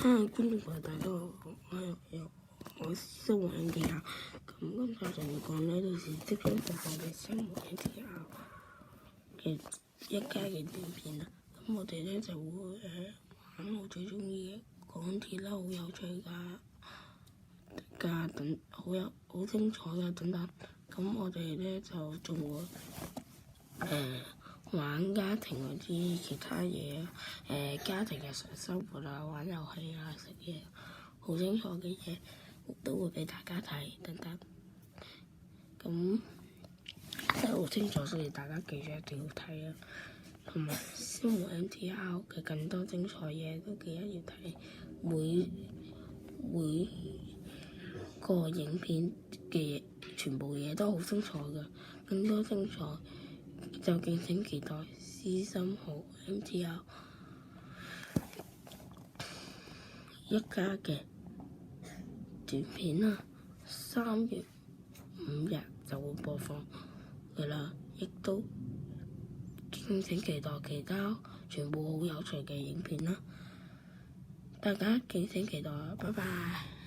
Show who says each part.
Speaker 1: 觀眾朋友大家好，我是新聞 NTR。咁今集就要講呢，到時即將播放嘅新聞 NTR 嘅一家嘅短片啦。咁我哋咧就會玩我最中意嘅港鐵啦，好有趣㗎等，好精彩㗎等等。咁我哋咧就仲會玩家庭嗰啲其他嘢家庭日常生活啊，玩遊戲啊，食嘢，好精彩嘅嘢都會俾大家睇等等。咁真係好清楚，所以大家記住一定要睇啊！同埋新聞 NTR 嘅更多精彩嘢都記得要睇，每個影片嘅全部嘢都好精彩㗎，更多精彩就敬請期待私心號 NTR 一家嘅短片啦。3月5日就會播放㗎啦，亦都敬請期待其他全部好有趣嘅影片啦。大家敬請期待，拜拜。